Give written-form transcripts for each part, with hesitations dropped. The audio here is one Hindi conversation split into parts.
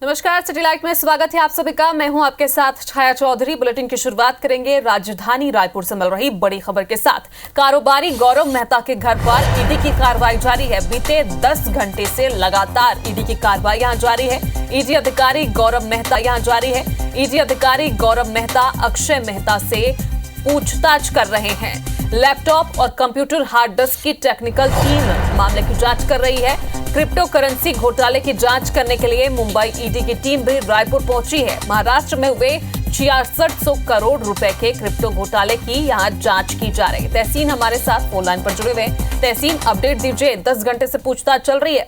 नमस्कार, सिटी लाइट में स्वागत है आप सभी का। मैं हूं आपके साथ छाया चौधरी। बुलेटिन की शुरुआत करेंगे राजधानी रायपुर से मिल रही बड़ी खबर के साथ। कारोबारी गौरव मेहता के घर पर ईडी की कार्रवाई जारी है। बीते 10 घंटे से लगातार ईडी की कार्रवाई यहां जारी है। ईडी अधिकारी गौरव मेहता यहां जारी है। ईडी अधिकारी गौरव मेहता अक्षय मेहता से पूछताछ कर रहे हैं। लैपटॉप और कंप्यूटर हार्ड डिस्क की टेक्निकल टीम मामले की जांच कर रही है। क्रिप्टो करेंसी घोटाले की जांच करने के लिए मुंबई ईडी की टीम भी रायपुर पहुंची है। महाराष्ट्र में हुए 6600 करोड़ रुपए के क्रिप्टो घोटाले की यहां जांच की जा रही है। तहसीन हमारे साथ फोन लाइन पर जुड़े हुए। तहसीन, अपडेट दीजिए। 10 घंटे से पूछताछ चल रही है।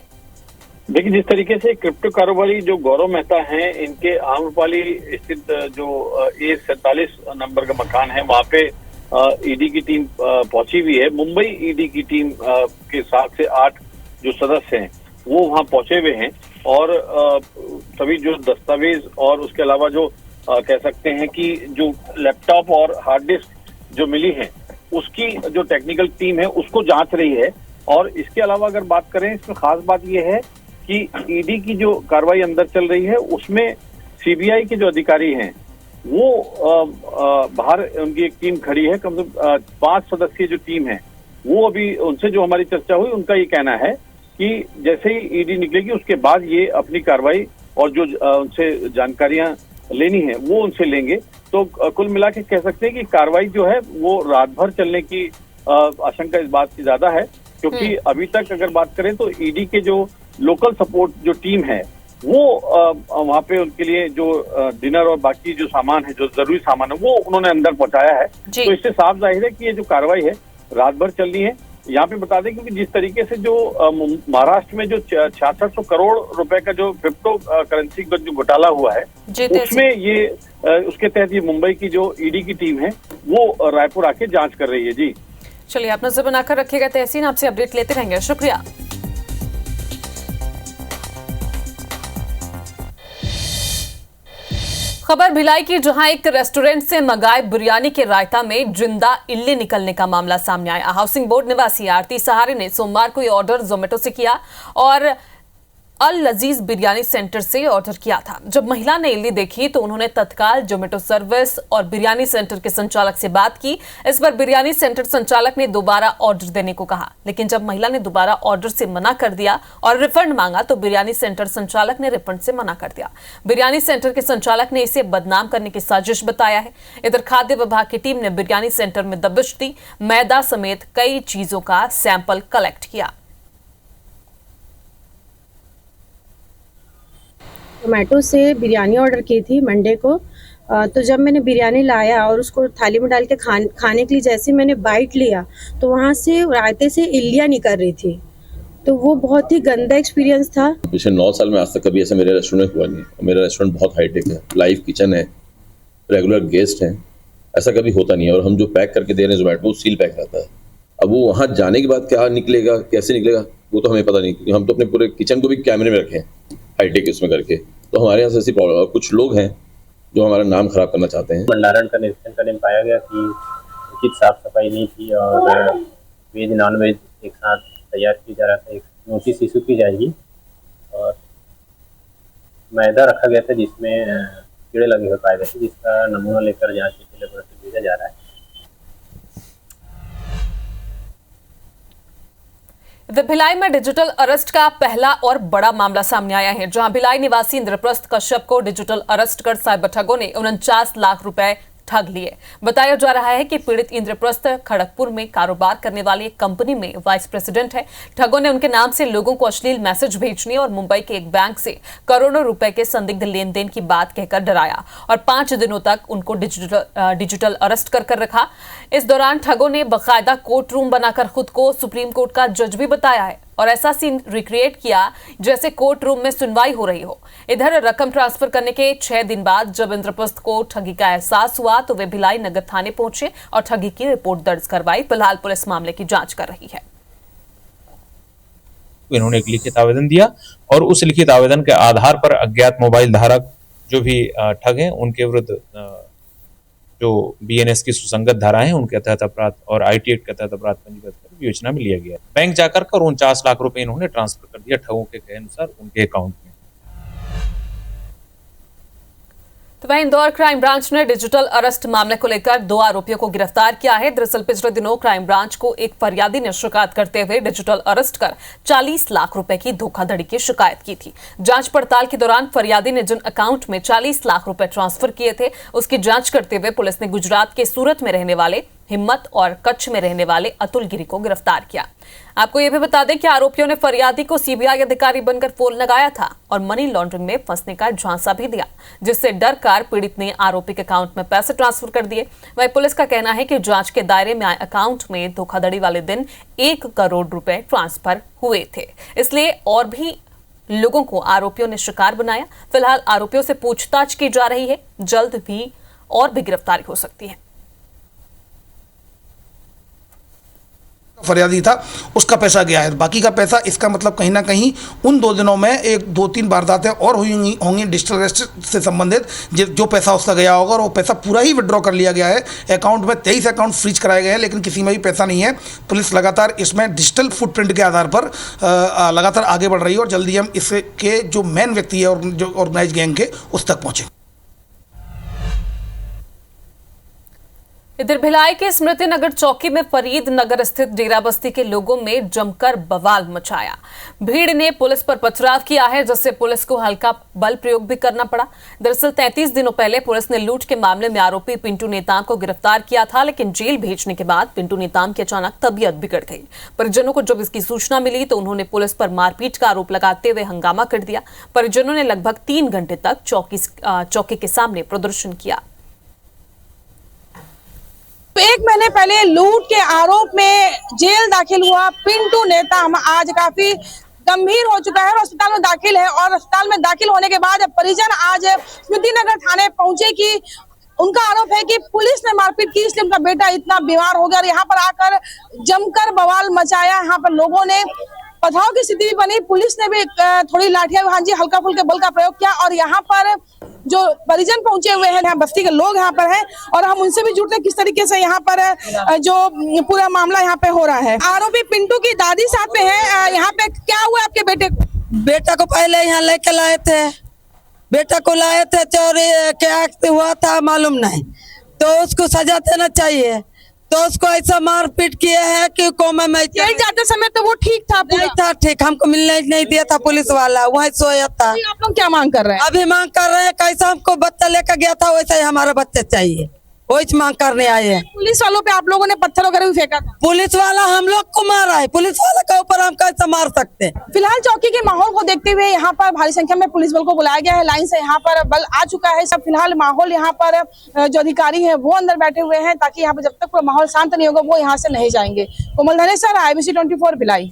देखिए, जिस तरीके से क्रिप्टो कारोबारी जो गौरव मेहता हैं, इनके आम्रपाली स्थित जो A47 नंबर का मकान है, वहाँ पे ईडी की टीम पहुंची हुई है। मुंबई ईडी की टीम के 7 से 8 जो सदस्य हैं वो वहाँ पहुंचे हुए हैं और सभी जो दस्तावेज और उसके अलावा जो कह सकते हैं कि जो लैपटॉप और हार्ड डिस्क जो मिली है उसकी जो टेक्निकल टीम है उसको जांच रही है। और इसके अलावा अगर बात करें, इसमें खास बात यह है कि ईडी की जो कार्रवाई अंदर चल रही है उसमें सीबीआई के जो अधिकारी हैं वो बाहर उनकी एक टीम खड़ी है। कम से कम 5 सदस्यीय जो टीम है वो अभी उनसे जो हमारी चर्चा हुई, उनका ये कहना है कि जैसे ही ईडी निकलेगी उसके बाद ये अपनी कार्रवाई और जो उनसे जानकारियां लेनी है वो उनसे लेंगे। तो कुल मिला के कह सकते हैं कि कार्रवाई जो है वो रात भर चलने की आशंका इस बात की ज्यादा है, क्योंकि अभी तक अगर बात करें तो ईडी के जो लोकल सपोर्ट जो टीम है वो वहाँ पे उनके लिए जो डिनर और बाकी जो सामान है, जो जरूरी सामान है, वो उन्होंने अंदर पहुंचाया है। तो इससे साफ जाहिर है कि ये जो कार्रवाई है रात भर चलनी है। यहाँ पे बता दें क्योंकि जिस तरीके से जो महाराष्ट्र में जो 6600 करोड़ रुपए का जो क्रिप्टो करेंसी का जो घोटाला हुआ है उसमें ये उसके तहत ये मुंबई की जो ईडी की टीम है वो रायपुर आके जांच कर रही है। जी चलिए, आप नजर बनाकर रखिएगा। तहसीन, आपसे अपडेट लेते रहेंगे। शुक्रिया। खबर भिलाई की, जहां एक रेस्टोरेंट से मंगाए बिरयानी के रायता में जिंदा इल्ली निकलने का मामला सामने आया। हाउसिंग बोर्ड निवासी आरती सहारे ने सोमवार को ये ऑर्डर जोमेटो से किया और अल लजीज बिरयानी सेंटर से ऑर्डर किया था। जब महिला ने इल्ली देखी तो उन्होंने तत्काल जोमेटो सर्विस और बिरयानी सेंटर के संचालक से बात की। इस पर बिरयानी सेंटर संचालक ने दोबारा ऑर्डर देने को कहा, लेकिन जब महिला ने दोबारा ऑर्डर से मना कर दिया और रिफंड मांगा तो बिरयानी सेंटर संचालक ने रिफंड से मना कर दिया। बिरयानी सेंटर के संचालक ने इसे बदनाम करने की साजिश बताया है। इधर खाद्य विभाग की टीम ने बिरयानी सेंटर में दबिश दी, मैदा समेत कई चीजों का सैंपल कलेक्ट किया। जोमेटो से बिरयानी ऑर्डर की थी मंडे को। तो जब मैंने बिरयानी लाया और उसको थाली में डाल के खाने के लिए जैसे मैंने बाइट लिया तो वहाँ से रायते से इल्लियाँ निकल रही थी। तो वो बहुत ही गंदा एक्सपीरियंस था। पिछले 9 साल में आज तक कभी ऐसा मेरे रेस्टोरेंट में हुआ नहीं। मेरा रेस्टोरेंट बहुत हाईटेक है, लाइव किचन है, रेगुलर गेस्ट हैं, ऐसा कभी होता नहीं है। और हम जो पैक करके दे रहे हैं जोमेटो, सील पैक रहता है। अब वो वहाँ जाने के बाद क्या निकलेगा, कैसे निकलेगा, वो तो हमें पता नहीं, क्योंकि हम तो अपने पूरे किचन को भी कैमरे में रखे हैं हाईटेक इसमें करके। तो हमारे यहाँ से ऐसी प्रॉब्लम, कुछ लोग हैं जो हमारा नाम खराब करना चाहते हैं। भंडारण का निरीक्षण करने में पाया गया कि उचित साफ सफाई नहीं थी और वेज नॉन वेज एक साथ तैयार की जा रहा था। एक नोटिस इशू की जाएगी और मैदा रखा गया था जिसमें कीड़े लगे हुए पाए गए थे, जिसका नमूना लेकर जांच के लिए लेबोरेटरी भेजा जा रहा है। भिलाई में डिजिटल अरेस्ट का पहला और बड़ा मामला सामने आया है, जहां भिलाई निवासी इंद्रप्रस्थ कश्यप को डिजिटल अरेस्ट कर साइबर ठगों ने 49 लाख रुपए ठग लिए। बताया जा रहा है कि पीड़ित इंद्रप्रस्थ खड़गपुर में कारोबार करने वाली एक कंपनी में वाइस प्रेसिडेंट है। ठगों ने उनके नाम से लोगों को अश्लील मैसेज भेजने और मुंबई के एक बैंक से करोड़ों रुपए के संदिग्ध लेन देन की बात कहकर डराया और 5 दिनों तक उनको डिजिटल अरेस्ट कर रखा। इस दौरान ठगों ने बकायदा कोर्ट रूम बनाकर खुद को सुप्रीम कोर्ट का जज भी बताया है और ऐसा सीन रिक्रिएट किया जैसे कोर्ट रूम में सुनवाई हो रही हो। इधर रकम ट्रांसफर करने के 6 दिन बाद जब इंद्रप्रस्थ को ठगी का एहसास हुआ तो वे भिलाई नगर थाने पहुंचे और ठगी की रिपोर्ट दर्ज करवाई। फिलहाल पुलिस मामले की जांच कर रही है। इन्होंने एक लिखित आवेदन दिया और उस लिखित आवेदन के आधार पर अज्ञात मोबाइल धारक जो भी ठग हैं उनके विरुद्ध जो बीएनएस की सुसंगत धाराएं हैं उनके तहत अपराध और आईटी एक्ट के तहत अपराध पंजीबद्ध कर योजना में लिया गया। बैंक जाकर 49 लाख रुपए इन्होंने ट्रांसफर कर दिया ठगों के कहे अनुसार उनके अकाउंट में। तो वहीं इंदौर क्राइम ब्रांच ने डिजिटल अरेस्ट मामले को लेकर 2 आरोपियों को गिरफ्तार किया है। दरअसल पिछले दिनों क्राइम ब्रांच को एक फरियादी ने शिकायत करते हुए डिजिटल अरेस्ट कर 40 लाख रुपए की धोखाधड़ी की शिकायत की थी। जांच पड़ताल के दौरान फरियादी ने जिन अकाउंट में 40 लाख रुपए ट्रांसफर किए थे उसकी जांच करते हुए पुलिस ने गुजरात के सूरत में रहने वाले हिम्मत और कच्छ में रहने वाले अतुल गिरी को गिरफ्तार किया। आपको यह भी बता दें कि आरोपियों ने फरियादी को सीबीआई अधिकारी बनकर फोन लगाया था और मनी लॉन्ड्रिंग में फंसने का झांसा भी दिया, जिससे डर कर पीड़ित ने आरोपी के अकाउंट में पैसे ट्रांसफर कर दिए। वहीं पुलिस का कहना है कि जांच के दायरे में आए अकाउंट में धोखाधड़ी वाले दिन 1 करोड़ रुपए ट्रांसफर हुए थे, इसलिए और भी लोगों को आरोपियों ने शिकार बनाया। फिलहाल आरोपियों से पूछताछ की जा रही है, जल्द भी और भी गिरफ्तारी हो सकती है। फरियादी था उसका पैसा गया है, बाकी का पैसा, इसका मतलब कहीं ना कहीं उन 2 दिनों में 1-2-3 वारदातें और होंगी डिजिटल अरेस्ट से संबंधित, जो पैसा उसका गया होगा और वो पैसा पूरा ही विड्रॉ कर लिया गया है। अकाउंट में 23 अकाउंट फ्रीज कराए गए हैं, लेकिन किसी में भी पैसा नहीं है। पुलिस लगातार इसमें डिजिटल फुटप्रिंट के आधार पर लगातार आगे बढ़ रही है और जल्दी हम इसके जो मेन व्यक्ति है और जो ऑर्गेनाइज गैंग के उस तक पहुँचे। इधर भिलाई के स्मृति नगर चौकी में फरीद नगर स्थित डेरा बस्ती के लोगों में जमकर बवाल मचाया। भीड़ ने पुलिस पर पथराव किया है, जिससे पुलिस को हल्का बल प्रयोग भी करना पड़ा। दरअसल 33 दिनों पहले पुलिस ने लूट के मामले में आरोपी पिंटू नेताम को गिरफ्तार किया था, लेकिन जेल भेजने के बाद पिंटू नेताम की अचानक तबीयत बिगड़ गई। परिजनों को जब इसकी सूचना मिली तो उन्होंने पुलिस पर मारपीट का आरोप लगाते हुए हंगामा कर दिया। परिजनों ने लगभग 3 घंटे तक चौकी के सामने प्रदर्शन किया। 1 महीने पहले लूट के आरोप में जेल दाखिल हुआ पिंटू नेताम आज काफी गंभीर हो चुका है और अस्पताल में दाखिल है। और अस्पताल में दाखिल होने के बाद परिजन आज स्मृति नगर थाने पहुंचे कि उनका आरोप है कि पुलिस ने मारपीट की, इसलिए उनका बेटा इतना बीमार हो गया और यहाँ पर आकर जमकर बवाल मचाया। यहाँ पर लोगों ने पथराव की स्थिति बनी, पुलिस ने भी थोड़ी लाठियां, हाँ जी, हल्का फुल्का बल का प्रयोग किया। और यहाँ पर जो परिजन पहुंचे हुए हैं, यहाँ बस्ती के लोग यहाँ पर हैं और हम उनसे भी जुड़ते हैं किस तरीके से यहाँ पर जो पूरा मामला यहाँ पे हो रहा है। आरोपी पिंटू की दादी साथ में है। यहाँ पे क्या हुआ आपके बेटे को? बेटा को पहले यहाँ लेके लाए थे, बेटा को लाए थे, चोरी क्या हुआ था मालूम नहीं, तो उसको सजा देना चाहिए। तो उसको ऐसा मारपीट किया है कि कोमा में जाते समय तो वो ठीक था, नहीं था ठीक, हमको मिलने नहीं दिया था पुलिस वाला, वहीं सोया था। आप लोग क्या मांग कर रहे हैं? अभी मांग कर रहे हैं कैसा हमको बच्चा लेकर गया था वैसा ही हमारा बच्चा चाहिए, वही मांग करने आए हैं। पुलिस वालों पे आप लोगों ने पत्थर वगैरह भी फेंका था? पुलिस वाला हम लोग को मारा है, पुलिस वाला के ऊपर हम कैसे मार सकते हैं? फिलहाल चौकी के माहौल को देखते हुए यहाँ पर भारी संख्या में पुलिस बल को बुलाया गया है, लाइन से यहाँ पर बल आ चुका है। सब फिलहाल माहौल यहाँ पर जो अधिकारी है वो अंदर बैठे हुए हैं, ताकि यहाँ पर जब तक माहौल शांत नहीं होगा वो यहाँ से नहीं जाएंगे। कोमल धनेसर, IBC 24 भिलाई।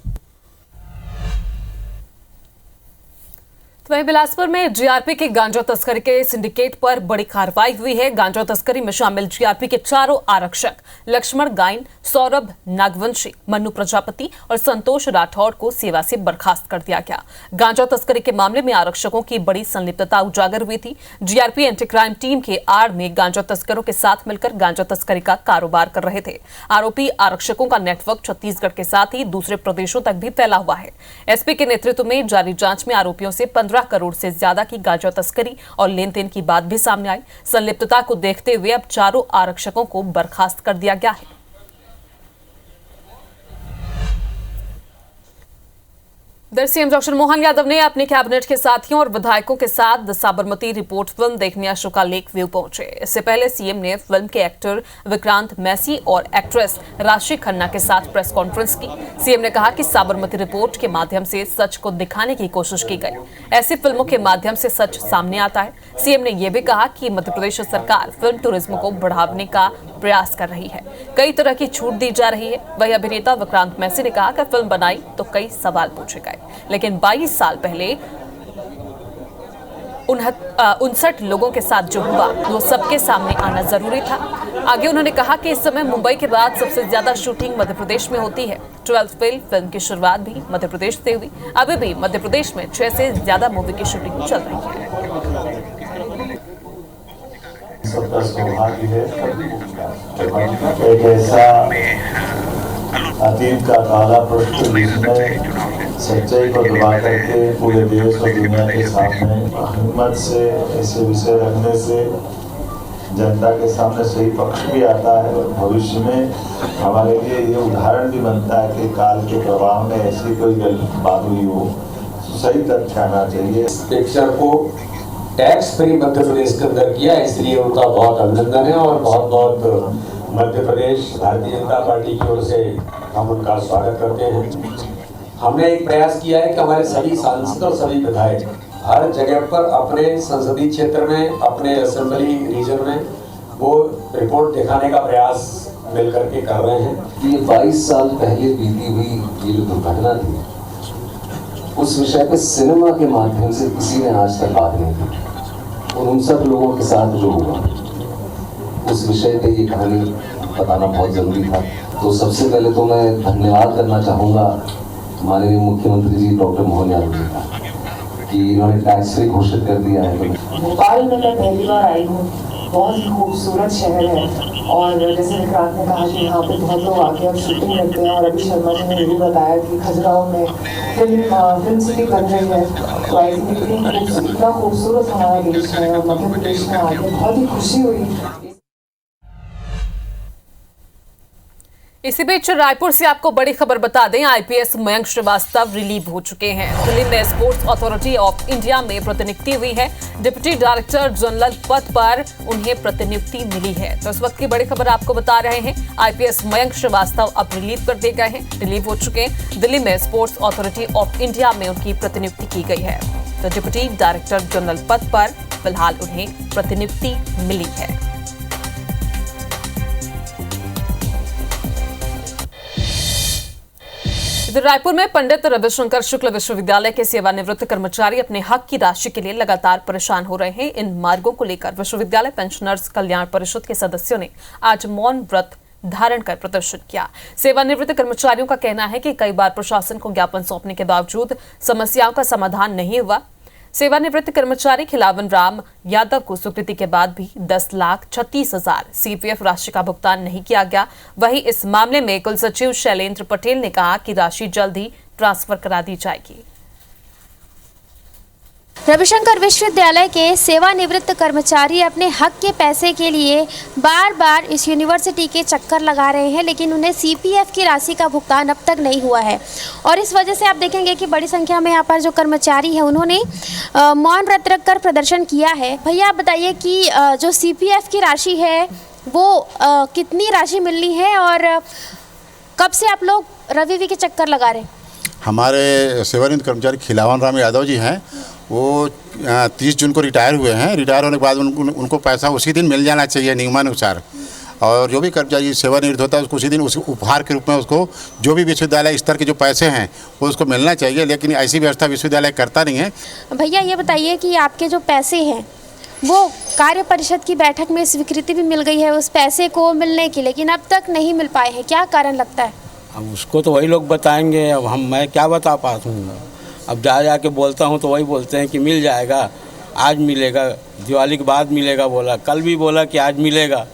वहीं बिलासपुर में जीआरपी की गांजा तस्करी के सिंडिकेट पर बड़ी कार्रवाई हुई है। गांजा तस्करी में शामिल जीआरपी के 4 आरक्षक लक्ष्मण गाइन, सौरभ नागवंशी, मन्नू प्रजापति और संतोष राठौड़ को सेवा से बर्खास्त कर दिया गया। गांजा तस्करी के मामले में आरक्षकों की बड़ी संलिप्तता उजागर हुई थी। जीआरपी एंटी क्राइम टीम के आड़ में गांजा तस्करों के साथ मिलकर गांजा तस्करी का कारोबार कर रहे थे। आरोपी आरक्षकों का नेटवर्क छत्तीसगढ़ के साथ ही दूसरे प्रदेशों तक भी फैला हुआ है। एसपी के नेतृत्व में जारी जांच में आरोपियों से 15 करोड़ से ज्यादा की गांजा तस्करी और लेन देन की बात भी सामने आई। संलिप्तता को देखते हुए अब 4 आरक्षकों को बर्खास्त कर दिया गया है। इधर सीएम डॉक्टर मोहन यादव ने अपने कैबिनेट के साथियों और विधायकों के साथ साबरमती रिपोर्ट फिल्म देखने अशोका लेक व्यू पहुंचे। इससे पहले सीएम ने फिल्म के एक्टर विक्रांत मैसी और एक्ट्रेस राशि खन्ना के साथ प्रेस कॉन्फ्रेंस की। सीएम ने कहा कि साबरमती रिपोर्ट के माध्यम से सच को दिखाने की कोशिश की गई। ऐसी फिल्मों के माध्यम से सच सामने आता है। सीएम ने यह भी कहा कि मध्य प्रदेश सरकार फिल्म टूरिज्म को बढ़ाने का प्रयास कर रही है, कई तरह की छूट दी जा रही है। वही अभिनेता विक्रांत मैसी ने कहा कि फिल्म बनाई तो कई सवाल पूछे गए, लेकिन 22 साल पहले 59 लोगों के साथ जो हुआ वो सबके सामने आना जरूरी था। आगे उन्होंने कहा कि इस समय मुंबई के बाद सबसे ज्यादा शूटिंग मध्य प्रदेश में होती है। 12th फेल फिल्म की शुरुआत भी मध्य प्रदेश से हुई। अभी भी मध्य प्रदेश में 6 से ज्यादा मूवी की शूटिंग चल रही है। सबका सौभाग्य है एक ऐसा अतीत का काला पृष्ठ जिसमें सच्चाई को दबा करके पूरे देश और दुनिया के सामने हिम्मत से ऐसे विषय रखने से जनता के सामने सही पक्ष भी आता है और भविष्य में हमारे लिए ये उदाहरण भी बनता है कि काल के प्रभाव में ऐसी कोई बात हुई हो तो सही तथ्य आना चाहिए। पिक्चर को टैक्स फ्री मध्य प्रदेश के अंदर किया, इसलिए उनका बहुत अभिनंदन है और बहुत बहुत मध्य प्रदेश भारतीय जनता पार्टी की ओर से हम उनका स्वागत करते हैं। हमने एक प्रयास किया है कि हमारे सभी सांसद और सभी विधायक हर जगह पर अपने संसदीय क्षेत्र में, अपने असेंबली रीजन में वो रिपोर्ट दिखाने का प्रयास मिल करके कर रहे हैं। ये 22 साल पहले बीती हुई ये जो दुर्घटना थी, उस विषय पे सिनेमा के माध्यम से किसी ने आज तक बात नहीं की और उन सब लोगों के साथ जो हुआ उस विषय पे ये कहानी बताना बहुत जरूरी था। तो सबसे पहले तो मैं धन्यवाद करना चाहूँगा माननीय मुख्यमंत्री जी डॉक्टर मोहन यादव जी का कि इन्होंने टैक्स फ्री घोषित कर दिया है। भोपाल में मैं पहली बार आई हूँ, बहुत ही खूबसूरत शहर है और जैसे विक्रांत ने कहा कि यहाँ पे बहुत लोग आके अब शूटिंग करते हैं और अभी शर्मा जी ने ये भी बताया कि खजुराहो में फिल्म सिटी बन रही है। तो आई थिंक इतना खूबसूरत हमारा देश है और मध्य प्रदेश में आके बहुत ही खुशी हुई। इसी बीच रायपुर से आपको बड़ी खबर बता दें, आईपीएस मयंक श्रीवास्तव रिलीव हो चुके हैं। दिल्ली में स्पोर्ट्स अथॉरिटी ऑफ इंडिया में प्रतिनियुक्ति हुई है। डिप्टी डायरेक्टर जनरल पद पर उन्हें प्रतिनियुक्ति मिली है। तो इस वक्त की बड़ी खबर आपको बता रहे हैं, आईपीएस मयंक श्रीवास्तव अब रिलीव कर दिए गए हैं, रिलीव हो चुके हैं। दिल्ली में स्पोर्ट्स अथॉरिटी ऑफ इंडिया में उनकी प्रतिनियुक्ति की गई है। तो डिप्टी डायरेक्टर जनरल पद पर फिलहाल उन्हें प्रतिनियुक्ति मिली है। इधर रायपुर में पंडित रविशंकर शुक्ल विश्वविद्यालय के सेवानिवृत्त कर्मचारी अपने हक की राशि के लिए लगातार परेशान हो रहे हैं। इन मार्गों को लेकर विश्वविद्यालय पेंशनर्स कल्याण परिषद के सदस्यों ने आज मौन व्रत धारण कर प्रदर्शन किया। सेवानिवृत्त कर्मचारियों का कहना है कि कई बार प्रशासन को ज्ञापन सौंपने के बावजूद समस्याओं का समाधान नहीं हुआ। सेवानिवृत्त कर्मचारी खिलावन राम यादव को स्वीकृति के बाद भी 10,36,000 सीपीएफ राशि का भुगतान नहीं किया गया। वहीं इस मामले में कुल सचिव शैलेंद्र पटेल ने कहा कि राशि जल्द ही ट्रांसफर करा दी जाएगी। रविशंकर विश्वविद्यालय के सेवानिवृत्त कर्मचारी अपने हक के पैसे के लिए बार बार इस यूनिवर्सिटी के चक्कर लगा रहे हैं, लेकिन उन्हें सीपीएफ की राशि का भुगतान अब तक नहीं हुआ है और इस वजह से आप देखेंगे कि बड़ी संख्या में यहाँ पर जो कर्मचारी हैं उन्होंने मौन व्रत रखकर प्रदर्शन किया है। भैया आप बताइए कि जो सीपीएफ की राशि है वो कितनी राशि मिलनी है और कब से आप लोग रवि के चक्कर लगा रहे हैं? हमारे सेवानिवृत्त कर्मचारी खिलावन राम यादव जी हैं, वो 30 जून को रिटायर हुए हैं। रिटायर होने के बाद उनको पैसा उसी दिन मिल जाना चाहिए नियमानुसार, और जो भी कर्मचारी सेवानिवृत्त होता है उसको उसी दिन उस उपहार के रूप में उसको जो भी विश्वविद्यालय स्तर के जो पैसे हैं वो उसको मिलना चाहिए, लेकिन ऐसी व्यवस्था विश्वविद्यालय करता नहीं है। भैया ये बताइए कि आपके जो पैसे हैं वो कार्य परिषद की बैठक में स्वीकृति भी मिल गई है उस पैसे को मिलने की, लेकिन अब तक नहीं मिल पाए हैं, क्या कारण लगता है? अब उसको तो वही लोग बताएंगे, अब मैं क्या बता पाता हूँ। अब जाके बोलता हूँ तो वही बोलते हैं कि मिल जाएगा, आज मिलेगा, दिवाली के बाद मिलेगा बोला, कल भी बोला कि आज मिलेगा,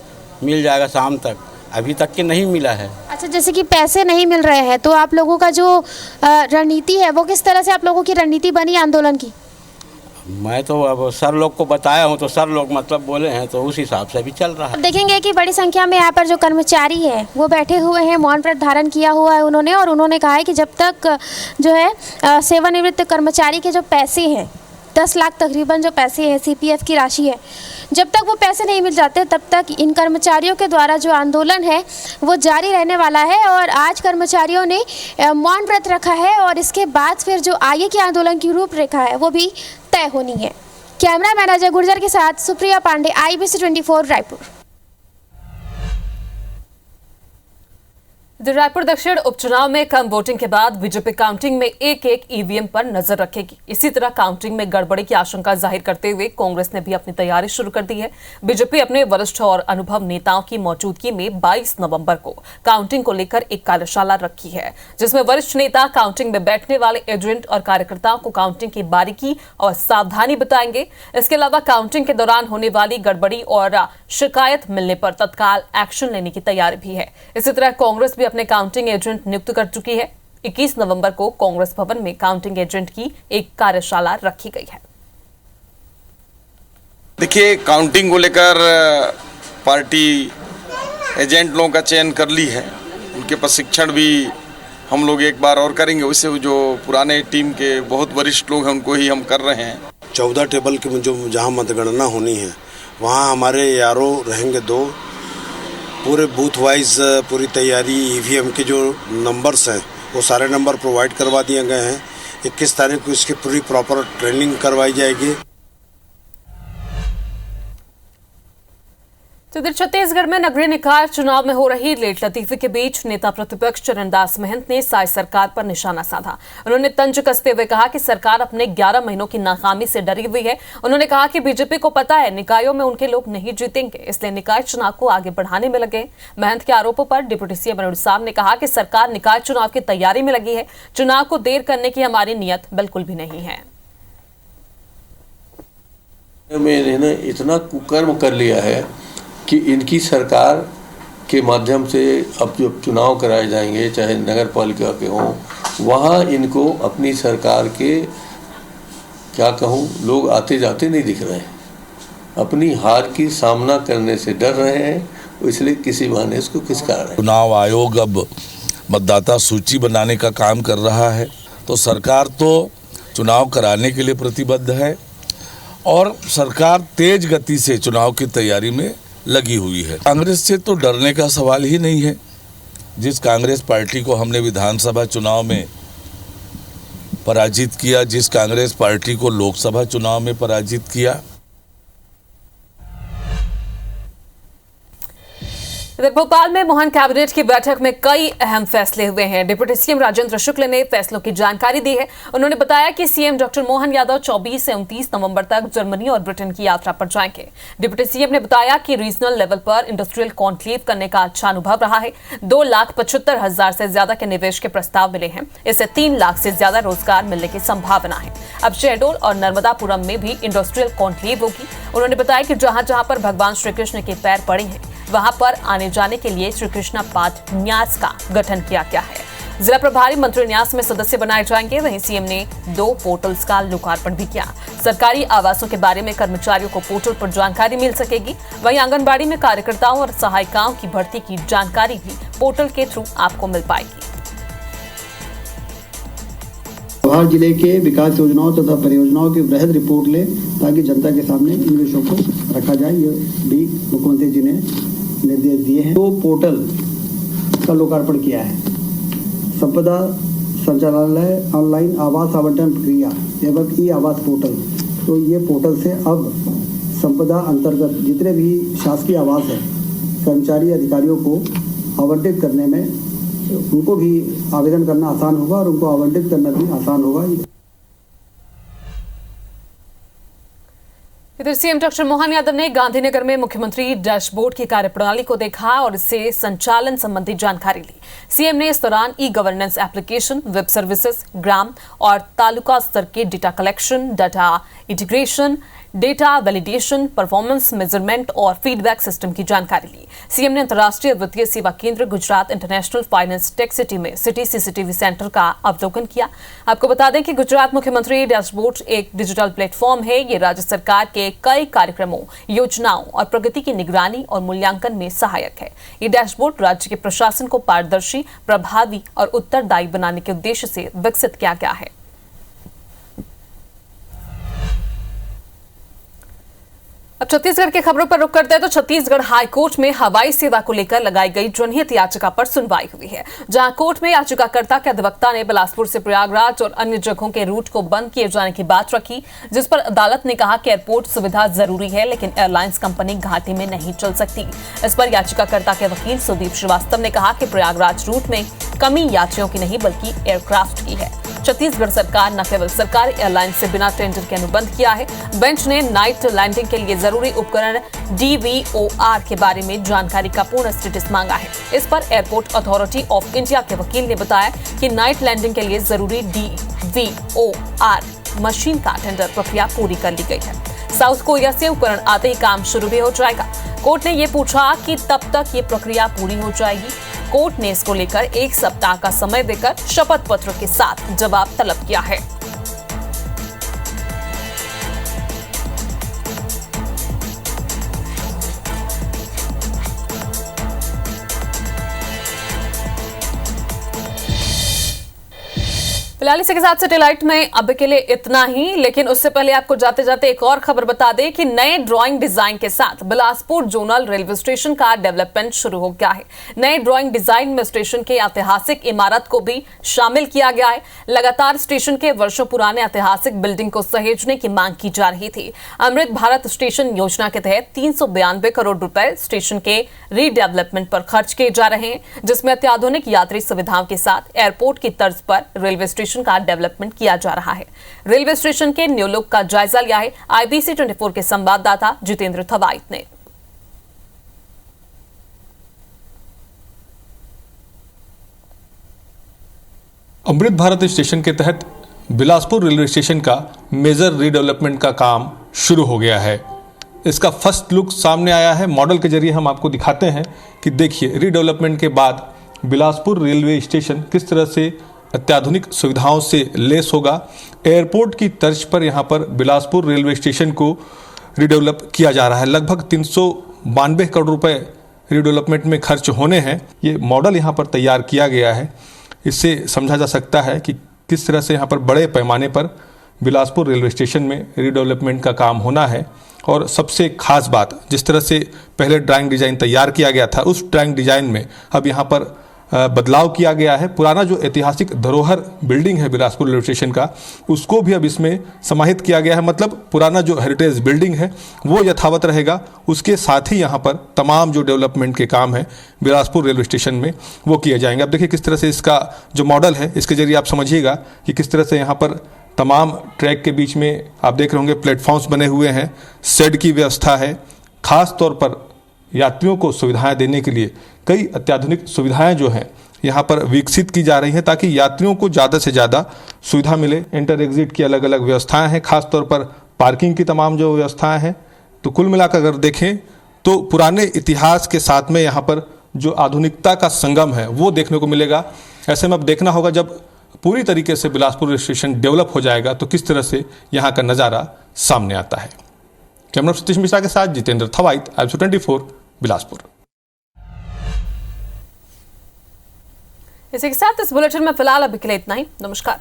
मिल जाएगा शाम तक, अभी तक के नहीं मिला है। अच्छा, जैसे कि पैसे नहीं मिल रहे हैं तो आप लोगों का जो रणनीति है वो किस तरह से आप लोगों की रणनीति बनी आंदोलन की? मैं तो अब सर लोग को बताया हूँ तो सर लोग मतलब बोले हैं तो उस हिसाब से भी चल रहा है। देखेंगे कि बड़ी संख्या में यहाँ पर जो कर्मचारी है वो बैठे हुए हैं, मौन व्रत धारण किया हुआ है उन्होंने, और उन्होंने कहा है कि जब तक जो है सेवानिवृत्त कर्मचारी के जो पैसे हैं 10 लाख तकरीबन जो पैसे हैं सीपीएफ की राशि है, जब तक वो पैसे नहीं मिल जाते तब तक इन कर्मचारियों के द्वारा जो आंदोलन है वो जारी रहने वाला है। और आज कर्मचारियों ने मौन व्रत रखा है और इसके बाद फिर जो आगे के आंदोलन की रूपरेखा है वो भी तय होनी है। कैमरा मैन अजय गुर्जर के साथ सुप्रिया पांडे, IBC 24 रायपुर। रायपुर दक्षिण उपचुनाव में कम वोटिंग के बाद बीजेपी काउंटिंग में एक ईवीएम पर नजर रखेगी। इसी तरह काउंटिंग में गड़बड़ी की आशंका जाहिर करते हुए कांग्रेस ने भी अपनी तैयारी शुरू कर दी है। बीजेपी अपने वरिष्ठ और अनुभव नेताओं की मौजूदगी में 22 नवंबर को काउंटिंग को लेकर एक कार्यशाला रखी है, जिसमें वरिष्ठ नेता काउंटिंग में बैठने वाले एजेंट और कार्यकर्ताओं को काउंटिंग की बारीकी और सावधानी बताएंगे। इसके अलावा काउंटिंग के दौरान होने वाली गड़बड़ी और शिकायत मिलने पर तत्काल एक्शन लेने की तैयारी भी है। इसी तरह कांग्रेस भी अपने काउंटिंग एजेंट नियुक्त कर चुकी है। 21 नवंबर को कांग्रेस भवन में काउंटिंग एजेंट की एक कार्यशाला रखी गई है। देखिए, काउंटिंग को लेकर पार्टी एजेंट लोगों का चयन कर ली है। उनके प्रशिक्षण भी हम लोग एक बार और करेंगे। वैसे जो पुराने टीम के बहुत वरिष्ठ लोग हैं उनको ही हम कर रहे हैं। 14 टेबल की जो जहां मतगणना होनी है वहां हमारे यारो रहेंगे 2। पूरे बूथ वाइज पूरी तैयारी, ईवीएम के जो नंबर्स हैं वो सारे नंबर प्रोवाइड करवा दिए गए हैं। 21 तारीख को इसकी पूरी प्रॉपर ट्रेनिंग करवाई जाएगी। तो इधर छत्तीसगढ़ में नगरीय निकाय चुनाव में हो रही लेट लतीफी के बीच नेता प्रतिपक्ष चरणदास महंत ने साई सरकार पर निशाना साधा। उन्होंने तंज कसते हुए कहा कि सरकार अपने 11 महीनों की नाकामी से डरी हुई है। उन्होंने कहा कि बीजेपी को पता है निकायों में उनके लोग नहीं जीतेंगे, इसलिए निकाय चुनाव को आगे बढ़ाने में लगे। महंत के आरोपों पर डिप्टी सीएम अरुण साव ने कहा कि सरकार निकाय चुनाव की तैयारी में लगी है। चुनाव को देर करने की हमारी नीयत बिल्कुल भी नहीं है। मैंने इतना कुकर्म कर लिया है कि इनकी सरकार के माध्यम से अब जो चुनाव कराए जाएंगे, चाहे नगर पालिका के हों, वहाँ इनको अपनी सरकार के क्या कहूँ लोग आते जाते नहीं दिख रहे हैं। अपनी हार की सामना करने से डर रहे हैं, इसलिए किसी बहाने इसको खिसका रहे हैं। चुनाव आयोग अब मतदाता सूची बनाने का काम कर रहा है, तो सरकार तो चुनाव कराने के लिए प्रतिबद्ध है और सरकार तेज गति से चुनाव की तैयारी में लगी हुई है। कांग्रेस से तो डरने का सवाल ही नहीं है। जिस कांग्रेस पार्टी को हमने विधानसभा चुनाव में पराजित किया, जिस कांग्रेस पार्टी को लोकसभा चुनाव में पराजित किया। इधर भोपाल में मोहन कैबिनेट की बैठक में कई अहम फैसले हुए हैं। डिप्टी सीएम राजेंद्र शुक्ल ने फैसलों की जानकारी दी है। उन्होंने बताया कि सीएम डॉक्टर मोहन यादव 24 से 29 नवंबर तक जर्मनी और ब्रिटेन की यात्रा पर जाएंगे। डिप्टी सीएम ने बताया कि रीजनल लेवल पर इंडस्ट्रियल कॉन्क्लेव करने का अच्छा अनुभव रहा है। 2,75,000 से ज्यादा के निवेश के प्रस्ताव मिले हैं। इससे 3 लाख से ज्यादा रोजगार मिलने की संभावना है। अब शहडोल और नर्मदापुरम में भी इंडस्ट्रियल कॉन्क्लेव होगी। उन्होंने बताया कि जहां जहां पर भगवान श्री कृष्ण के पैर पड़े हैं वहां पर आने जाने के लिए श्री कृष्णा पाठ न्यास का गठन किया गया है। जिला प्रभारी मंत्री न्यास में सदस्य बनाए जाएंगे। वहीं सीएम ने 2 पोर्टल्स का लोकार्पण भी किया। सरकारी आवासों के बारे में कर्मचारियों को पोर्टल पर जानकारी मिल सकेगी। वहीं आंगनबाड़ी में कार्यकर्ताओं और सहायिकाओं की भर्ती की जानकारी भी पोर्टल के थ्रू आपको मिल पाएगी। हर जिले के विकास योजनाओं तथा परियोजनाओं की वृहद रिपोर्ट ले ताकि जनता के सामने इन विषयों को रखा जाए। ये भी मुख्यमंत्री जी ने निर्देश दिए हैं। 2 पोर्टल का लोकार्पण किया है। संपदा संचालनालय ऑनलाइन आवास आवंटन प्रक्रिया एवं ई आवास पोर्टल। तो ये पोर्टल से अब संपदा अंतर्गत जितने भी शासकीय आवास हैं कर्मचारी अधिकारियों को आवंटित करने में उनको भी आवेदन करना आसान होगा और उनको आवंटित करना भी आसान होगा। इधर सीएम डॉक्टर मोहन यादव ने गांधीनगर में मुख्यमंत्री डैशबोर्ड की कार्यप्रणाली को देखा और इससे संचालन संबंधी जानकारी ली। सीएम ने इस दौरान e governance application, web services, ग्राम और तालुका स्तर के data collection, data integration, data validation, performance measurement और फीडबैक सिस्टम की जानकारी ली। सीएम ने अंतर्राष्ट्रीय वित्तीय सेवा केंद्र Gujarat international finance tech city में सिटी सीसीटीवी सेंटर का अवलोकन किया। आपको बता दें कि गुजरात मुख्यमंत्री डैशबोर्ड एक डिजिटल प्लेटफॉर्म है। ये राज्य सरकार के कई कार्यक्रमों, योजनाओं और प्रगति की निगरानी और मूल्यांकन में सहायक है। ये डैशबोर्ड राज्य के प्रशासन को पारदर्शी, प्रभावी और उत्तरदायी बनाने के उद्देश्य से विकसित किया गया है। अब छत्तीसगढ़ की खबरों पर रुक करते हैं तो छत्तीसगढ़ हाईकोर्ट में हवाई सेवा को लेकर लगाई गई जनहित याचिका पर सुनवाई हुई है, जहां कोर्ट में याचिकाकर्ता के अधिवक्ता ने बिलासपुर से प्रयागराज और अन्य जगहों के रूट को बंद किए जाने की बात रखी, जिस पर अदालत ने कहा कि एयरपोर्ट सुविधा जरूरी है लेकिन एयरलाइंस कंपनी घाटे में नहीं चल सकती। इस पर याचिकाकर्ता के वकील सुदीप श्रीवास्तव ने कहा कि प्रयागराज रूट में कमी यात्रियों की नहीं बल्कि एयरक्राफ्ट की है। छत्तीसगढ़ सरकार न केवल सरकारी एयरलाइंस से बिना टेंडर के अनुबंध किया है, बेंच ने नाइट लैंडिंग के लिए जरूरी उपकरण DVOR के बारे में जानकारी का पूर्ण स्टेटस मांगा है। इस पर एयरपोर्ट अथॉरिटी ऑफ इंडिया के वकील ने बताया कि नाइट लैंडिंग के लिए जरूरी DVOR मशीन का टेंडर प्रक्रिया पूरी कर ली गई है। साउथ कोरिया से उपकरण आते ही काम शुरू भी हो जाएगा। कोर्ट ने ये पूछा कि तब तक ये प्रक्रिया पूरी हो जाएगी। कोर्ट ने इसको लेकर 1 सप्ताह का समय देकर शपथ पत्र के साथ जवाब तलब किया है। फिलहाल इसी के साथ सैटेलाइट में अब के लिए इतना ही, लेकिन उससे पहले आपको जाते जाते एक और खबर बता दें कि नए ड्राइंग डिजाइन के साथ बिलासपुर जोनल रेलवे स्टेशन का डेवलपमेंट शुरू हो गया है। नए ड्राइंग डिजाइन में स्टेशन के ऐतिहासिक इमारत को भी शामिल किया गया है। लगातार स्टेशन के वर्षों पुराने ऐतिहासिक बिल्डिंग को सहेजने की मांग की जा रही थी। अमृत भारत स्टेशन योजना के तहत 392 करोड़ रुपए स्टेशन के रीडेवलपमेंट पर खर्च किए जा रहे हैं, जिसमें अत्याधुनिक यात्री सुविधाओं के साथ एयरपोर्ट की तर्ज पर रेलवे स्टेशन का डेवलपमेंट किया जा रहा है। रेलवे स्टेशन के न्यू लुक का जायजा लिया है IBC 24 के संवाददाता जितेंद्र थवाइट ने। अमृत भारत स्टेशन के तहत बिलासपुर रेलवे स्टेशन का मेजर रीडेवलपमेंट का काम शुरू हो गया है। इसका फर्स्ट लुक सामने आया है। मॉडल के जरिए हम आपको दिखाते हैं कि देखिए रीडेवलपमेंट के बाद बिलासपुर रेलवे स्टेशन किस तरह से अत्याधुनिक सुविधाओं से लेस होगा। एयरपोर्ट की तर्ज पर यहाँ पर बिलासपुर रेलवे स्टेशन को रीडेवलप किया जा रहा है। लगभग 392 करोड़ रुपए रीडेवलपमेंट में खर्च होने हैं। ये मॉडल यहाँ पर तैयार किया गया है। इससे समझा जा सकता है कि किस तरह से यहाँ पर बड़े पैमाने पर बिलासपुर रेलवे स्टेशन में रीडेवलपमेंट का काम होना है। और सबसे खास बात, जिस तरह से पहले ड्राइंग डिज़ाइन तैयार किया गया था, उस ड्राइंग डिज़ाइन में अब यहाँ पर बदलाव किया गया है। पुराना जो ऐतिहासिक धरोहर बिल्डिंग है बिलासपुर रेलवे स्टेशन का, उसको भी अब इसमें समाहित किया गया है। मतलब पुराना जो हेरिटेज बिल्डिंग है वो यथावत रहेगा। उसके साथ ही यहाँ पर तमाम जो डेवलपमेंट के काम है बिलासपुर रेलवे स्टेशन में वो किए जाएंगे। अब देखिए किस तरह से इसका जो मॉडल है, इसके जरिए आप समझिएगा कि किस तरह से यहाँ पर तमाम ट्रैक के बीच में आप देख रहे होंगे प्लेटफॉर्म्स बने हुए हैं, शेड की व्यवस्था है। खास तौर पर यात्रियों को सुविधाएं देने के लिए कई अत्याधुनिक सुविधाएं जो हैं यहाँ पर विकसित की जा रही हैं, ताकि यात्रियों को ज़्यादा से ज़्यादा सुविधा मिले। इंटर एग्जिट की अलग अलग व्यवस्थाएं हैं, खासतौर पर पार्किंग की तमाम जो व्यवस्थाएं हैं। तो कुल मिलाकर अगर देखें तो पुराने इतिहास के साथ में यहाँ पर जो आधुनिकता का संगम है वो देखने को मिलेगा। ऐसे में अब देखना होगा जब पूरी तरीके से बिलासपुर रेलवे स्टेशन डेवलप हो जाएगा तो किस तरह से यहाँ का नज़ारा सामने आता है। कैमरा सतीश मिश्रा के साथ जितेंद्र थवाइट, IBC 24 बिलासपुर। इसी के साथ इस बुलेटिन में फिलहाल अभी के लिए इतना ही। नमस्कार।